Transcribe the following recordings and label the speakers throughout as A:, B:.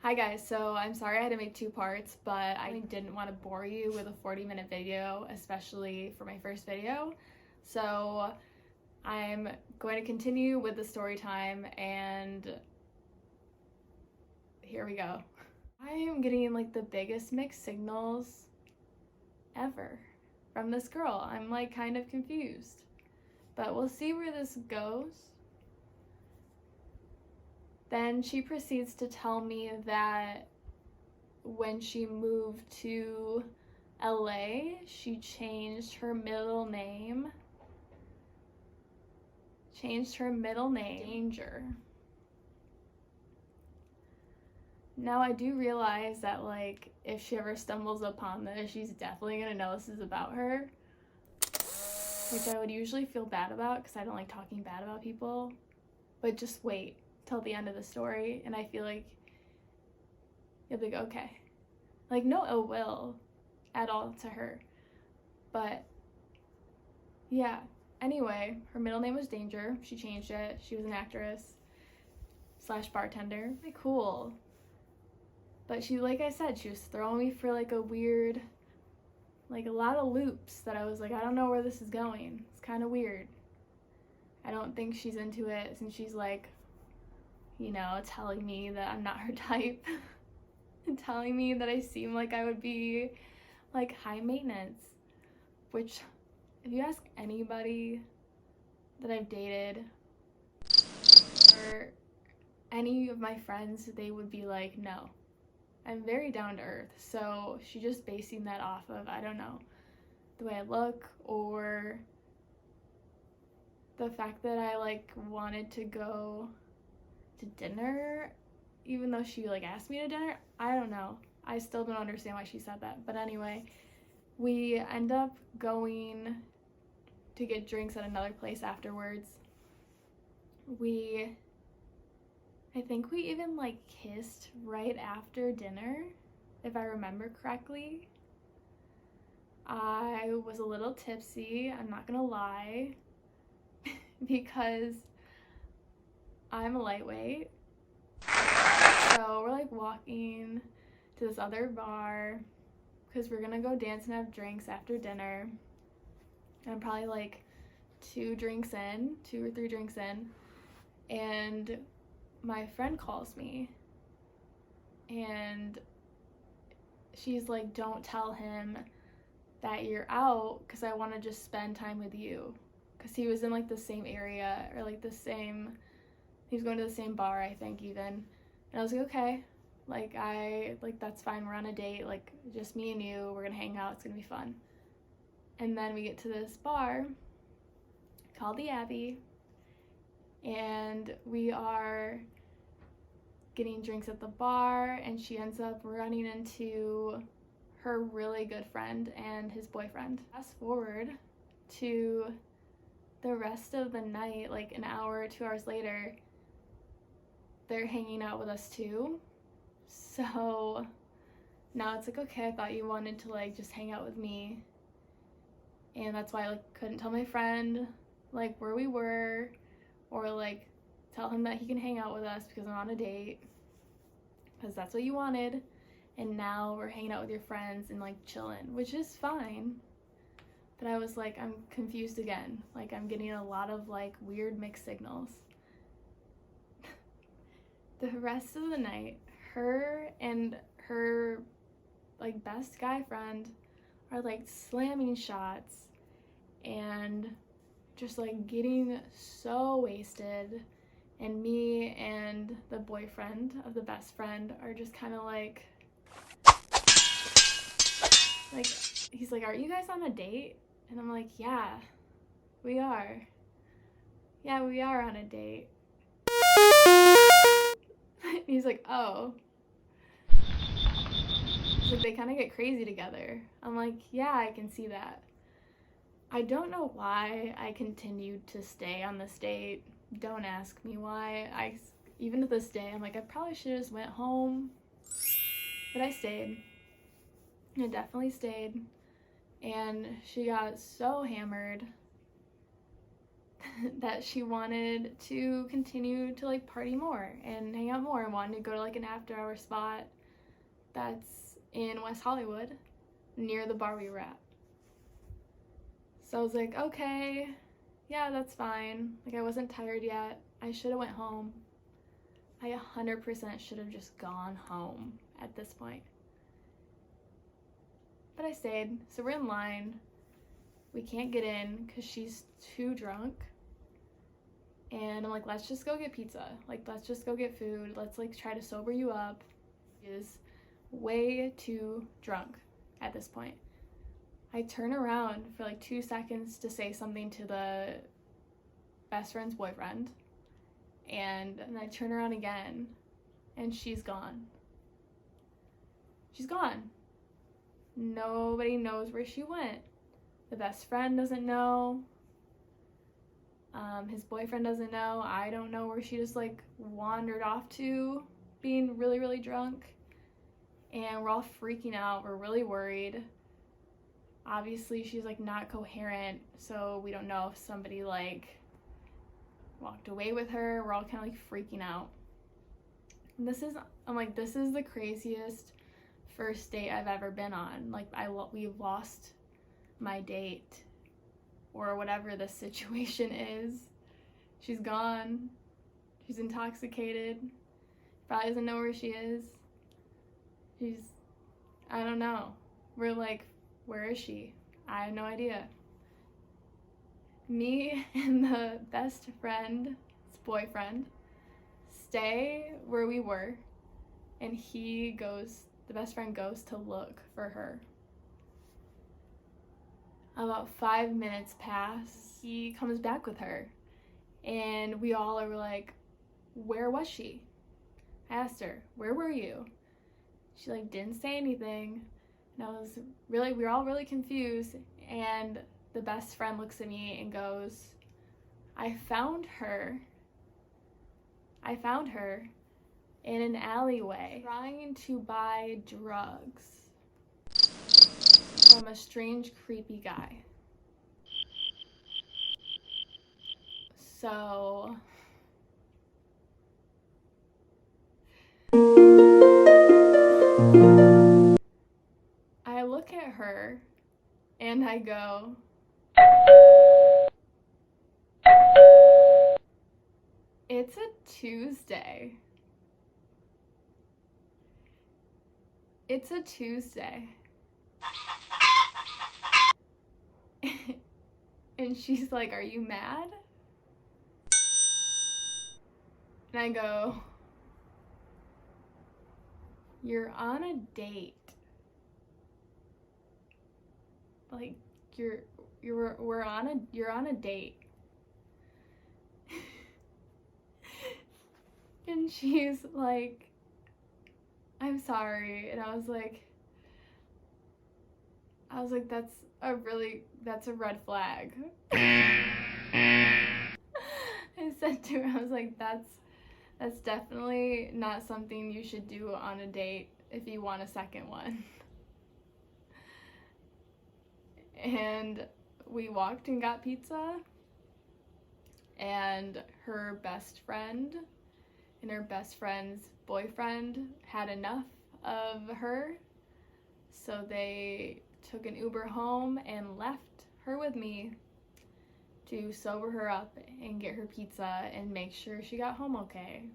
A: Hi guys, so I'm sorry I had to make two parts, but I didn't want to bore you with a 40-minute video, especially for my first video. So I'm going to continue with the story time, and here we go. I am getting like the biggest mixed signals ever from this girl. I'm like kind of confused, but we'll see where this goes. Then she proceeds to tell me that when she moved to LA, she changed her middle name. Danger. Now I do realize that like if she ever stumbles upon this, she's definitely gonna know this is about her, which I would usually feel bad about because I don't like talking bad about people. But just wait till the end of the story, and I feel like you'll be like, okay. Like, no ill will at all to her. But yeah. Anyway, her middle name was Danger. She changed it. She was an actress / bartender. Like, cool. But she, like I said, she was throwing me for like a weird, like a lot of loops that I was like, I don't know where this is going. It's kind of weird. I don't think she's into it since she's like, you know, telling me that I'm not her type. And telling me that I seem like I would be like high maintenance, which if you ask anybody that I've dated or any of my friends, they would be like, no, I'm very down to earth. So she's just basing that off of, I don't know, the way I look or the fact that I like wanted to go to dinner even though she like asked me to dinner. I don't know. I still don't understand why she said that. But anyway, we end up going to get drinks at another place afterwards. I think we even like kissed right after dinner, if I remember correctly. I was a little tipsy, I'm not gonna lie, because I'm a lightweight. So we're like walking to this other bar because we're gonna go dance and have drinks after dinner. And I'm probably like 2 or 3 drinks in, and my friend calls me and she's like, don't tell him that you're out because I want to just spend time with you, because he was in like the same area or like he was going to the same bar, I think, even. And I was like, okay, like that's fine, we're on a date, like just me and you, we're gonna hang out, it's gonna be fun. And then we get to this bar called the Abbey, and we are getting drinks at the bar, and she ends up running into her really good friend and his boyfriend. Fast forward to the rest of the night, like an hour, 2 hours later, they're hanging out with us too. So now it's like, okay, I thought you wanted to like just hang out with me, and that's why I like couldn't tell my friend like where we were or like tell him that he can hang out with us because I'm on a date, because that's what you wanted. And now we're hanging out with your friends and like chilling, which is fine. But I was like, I'm confused again. Like I'm getting a lot of like weird mixed signals. The rest of the night, her and her like best guy friend are like slamming shots and just like getting so wasted, and me and the boyfriend of the best friend are just kind of like he's like, aren't you guys on a date? And I'm like, yeah, we are on a date. He's like, oh. He's like, they kind of get crazy together. I'm like, yeah, I can see that. I don't know why I continued to stay on this date. Don't ask me why. Even to this day, I'm like, I probably should have just went home. But I stayed. I definitely stayed. And she got so hammered that she wanted to continue to like party more and hang out more and wanted to go to like an after-hour spot that's in West Hollywood near the bar we were at. So I was like, okay, yeah, that's fine. Like, I wasn't tired yet. I should have went home. I 100% should have just gone home at this point. But I stayed. So we're in line. We can't get in because she's too drunk. And I'm like, let's just go get pizza. Like, let's just go get food. Let's like try to sober you up. She is way too drunk at this point. I turn around for like 2 seconds to say something to the best friend's boyfriend. And I turn around again and she's gone. She's gone. Nobody knows where she went. The best friend doesn't know. His boyfriend doesn't know. I don't know where she just like wandered off to, being really, really drunk. And we're all freaking out. We're really worried. Obviously, she's like not coherent, so we don't know if somebody like walked away with her. We're all kind of like freaking out. And I'm like, this is the craziest first date I've ever been on. Like, we've lost my date or whatever the situation is. She's gone. She's intoxicated. Probably doesn't know where she is. I don't know. We're like, where is she? I have no idea. Me and the best friend's boyfriend stay where we were, and the best friend goes to look for her. About 5 minutes pass, he comes back with her, and we all are like, where was she? I asked her, where were you? She like didn't say anything, and we were all really confused, and the best friend looks at me and goes, I found her in an alleyway trying to buy drugs from a strange, creepy guy. So I look at her and I go, it's a Tuesday. It's a Tuesday. And she's like, are you mad? And I go, you're on a date. Like, you're on a date. And she's like, I'm sorry. And I was like, that's a red flag. I said to her, I was like, that's definitely not something you should do on a date if you want a second one. And we walked and got pizza, and her best friend and her best friend's boyfriend had enough of her, so they took an Uber home and left her with me to sober her up and get her pizza and make sure she got home okay,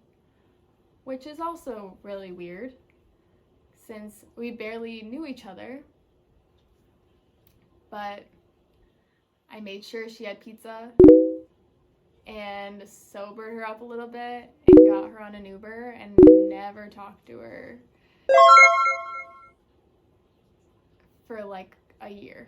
A: which is also really weird since we barely knew each other. But I made sure she had pizza and sobered her up a little bit and got her on an Uber and never talked to her for like a year.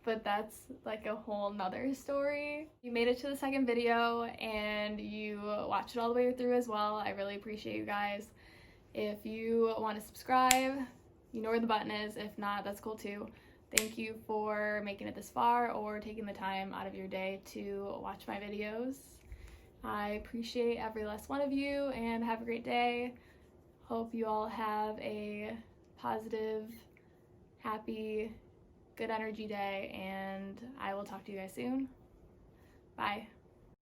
A: But that's like a whole nother story. You made it to the second video and you watched it all the way through as well. I really appreciate you guys. If you want to subscribe, you know where the button is. If not, that's cool too. Thank you for making it this far or taking the time out of your day to watch my videos. I appreciate every last one of you, and have a great day. Hope you all have a positive, happy, good energy day, and I will talk to you guys soon. Bye.